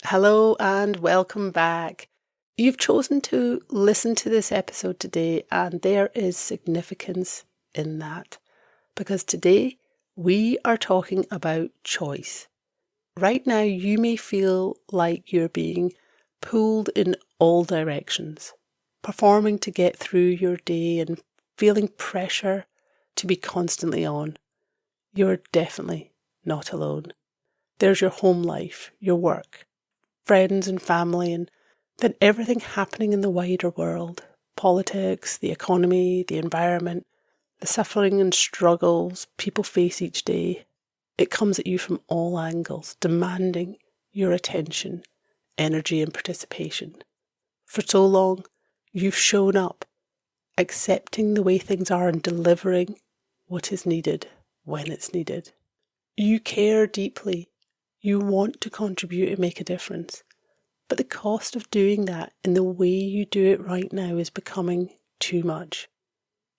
Hello and welcome back. You've chosen to listen to this episode today, and there is significance in that because today we are talking about choice. Right now, you may feel like you're being pulled in all directions, performing to get through your day and feeling pressure to be constantly on. You're definitely not alone. There's your home life, your work, friends and family, and then everything happening in the wider world. Politics, the economy, the environment, the suffering and struggles people face each day. It comes at you from all angles, demanding your attention, energy and participation. For so long, you've shown up, accepting the way things are and delivering what is needed when it's needed. You care deeply. You want to contribute and make a difference. But the cost of doing that in the way you do it right now is becoming too much.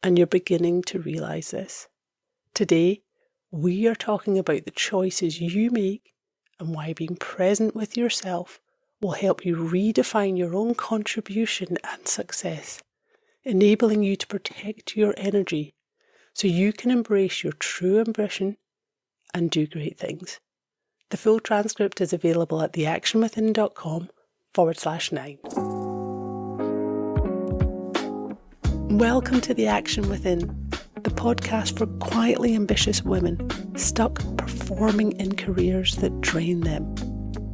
And you're beginning to realise this. Today, we are talking about the choices you make and why being present with yourself will help you redefine your own contribution and success, enabling you to protect your energy so you can embrace your true ambition and do great things. The full transcript is available at theactionwithin.com/9. Welcome to The Action Within, the podcast for quietly ambitious women stuck performing in careers that drain them.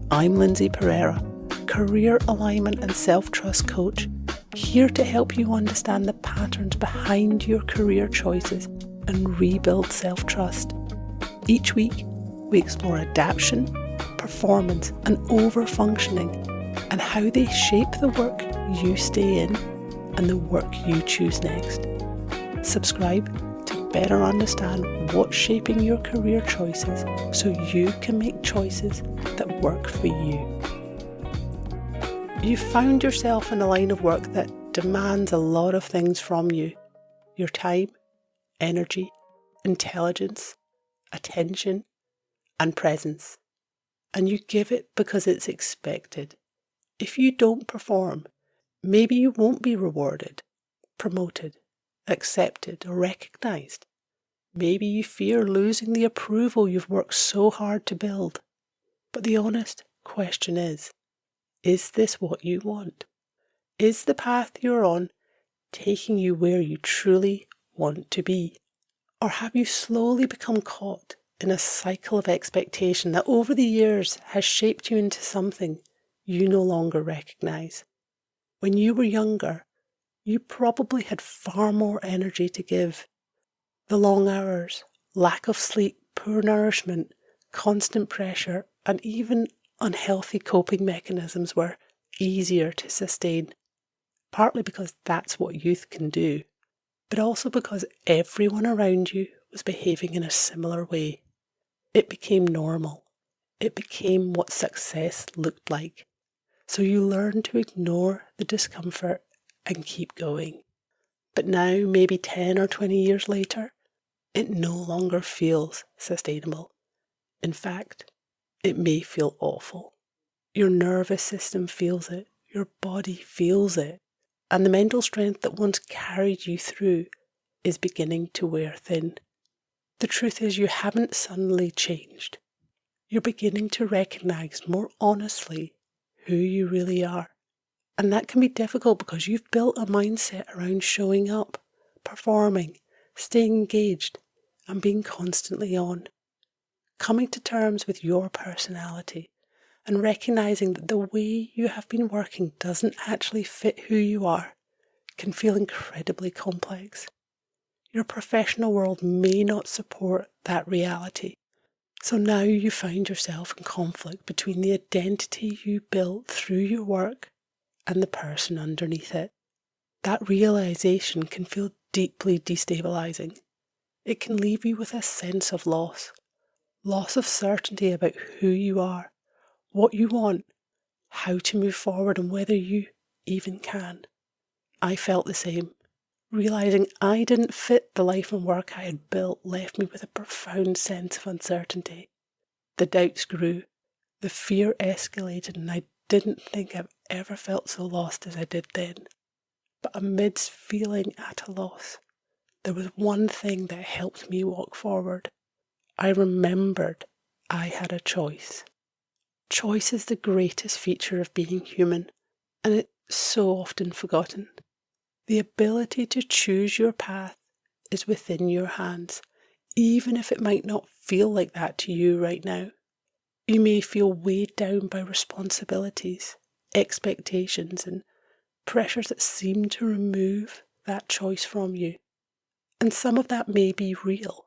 I'm Lindsay Pereira, career alignment and self-trust coach, here to help you understand the patterns behind your career choices and rebuild self-trust. Each week, we explore adaptation, performance, and overfunctioning, and how they shape the work you stay in and the work you choose next. Subscribe to better understand what's shaping your career choices so you can make choices that work for you. You've found yourself in a line of work that demands a lot of things from you: your time, energy, intelligence, attention, and presence. And you give it because it's expected. If you don't perform, maybe you won't be rewarded, promoted, accepted, or recognised. Maybe you fear losing the approval you've worked so hard to build. But the honest question is this what you want? Is the path you're on taking you where you truly want to be? Or have you slowly become caught in a cycle of expectation that over the years has shaped you into something you no longer recognise? When you were younger, you probably had far more energy to give. The long hours, lack of sleep, poor nourishment, constant pressure, and even unhealthy coping mechanisms were easier to sustain, partly because that's what youth can do, but also because everyone around you was behaving in a similar way. It became normal. It became what success looked like. So you learn to ignore the discomfort and keep going. But now, maybe 10 or 20 years later, it no longer feels sustainable. In fact, it may feel awful. Your nervous system feels it. Your body feels it. And the mental strength that once carried you through is beginning to wear thin. The truth is, you haven't suddenly changed. You're beginning to recognise more honestly who you really are. And that can be difficult because you've built a mindset around showing up, performing, staying engaged, and being constantly on. Coming to terms with your personality and recognising that the way you have been working doesn't actually fit who you are can feel incredibly complex. Your professional world may not support that reality. So now you find yourself in conflict between the identity you built through your work and the person underneath it. That realisation can feel deeply destabilising. It can leave you with a sense of loss of certainty about who you are, what you want, how to move forward, and whether you even can. I felt the same. Realising I didn't fit the life and work I had built left me with a profound sense of uncertainty. The doubts grew, The fear escalated and I didn't think I've ever felt so lost as I did then. But amidst feeling at a loss, there was one thing that helped me walk forward. I remembered I had a choice. Choice is the greatest feature of being human, and it's so often forgotten. The ability to choose your path is within your hands, even if it might not feel like that to you right now. You may feel weighed down by responsibilities, expectations, and pressures that seem to remove that choice from you. And some of that may be real,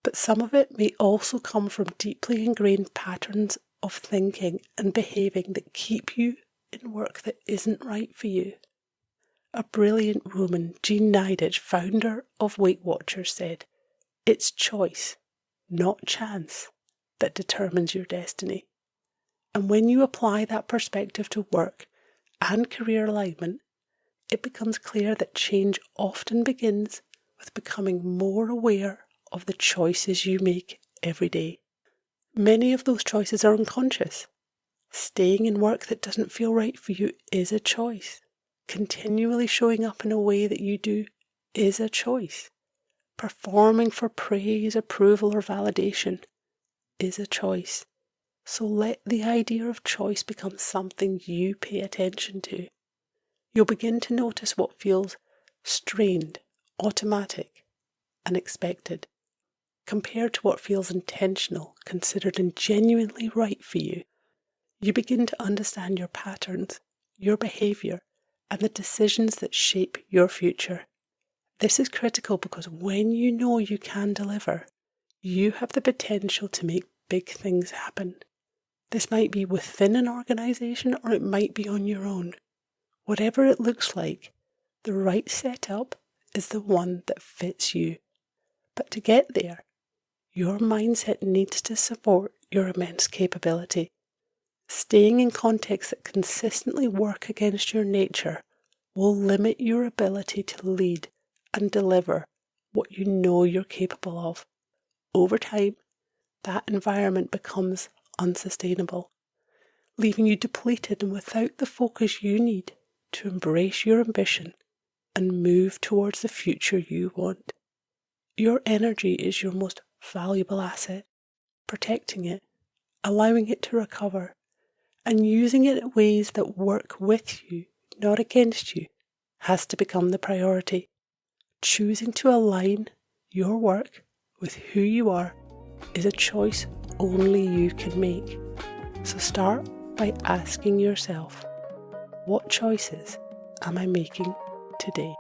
but some of it may also come from deeply ingrained patterns of thinking and behaving that keep you in work that isn't right for you. A brilliant woman, Jean Nidetch, founder of Weight Watchers, said, "It's choice, not chance, that determines your destiny." And when you apply that perspective to work and career alignment, it becomes clear that change often begins with becoming more aware of the choices you make every day. Many of those choices are unconscious. Staying in work that doesn't feel right for you is a choice. Continually showing up in a way that you do is a choice. Performing for praise, approval, or validation is a choice. So let the idea of choice become something you pay attention to. You'll begin to notice what feels strained, automatic, and expected, compared to what feels intentional, considered, and genuinely right for you. You begin to understand your patterns, your behaviour, and the decisions that shape your future. This is critical because when you know you can deliver, you have the potential to make big things happen. This might be within an organisation or it might be on your own. Whatever it looks like, the right setup is the one that fits you. But to get there, your mindset needs to support your immense capability. Staying in contexts that consistently work against your nature will limit your ability to lead and deliver what you know you're capable of. Over time, that environment becomes unsustainable, leaving you depleted and without the focus you need to embrace your ambition and move towards the future you want. Your energy is your most valuable asset. Protecting it, allowing it to recover, and using it in ways that work with you, not against you, has to become the priority. Choosing to align your work with who you are is a choice only you can make. So start by asking yourself, what choices am I making today?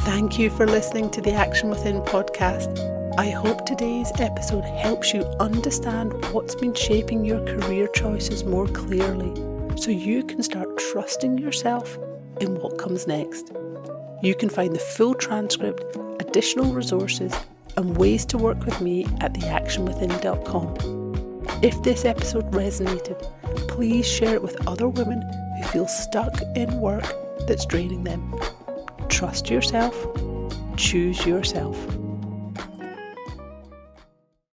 Thank you for listening to the Action Within podcast. I hope today's episode helps you understand what's been shaping your career choices more clearly, so you can start trusting yourself in what comes next. You can find the full transcript, additional resources, and ways to work with me at theactionwithin.com. If this episode resonated, please share it with other women who feel stuck in work that's draining them. Trust yourself, choose yourself.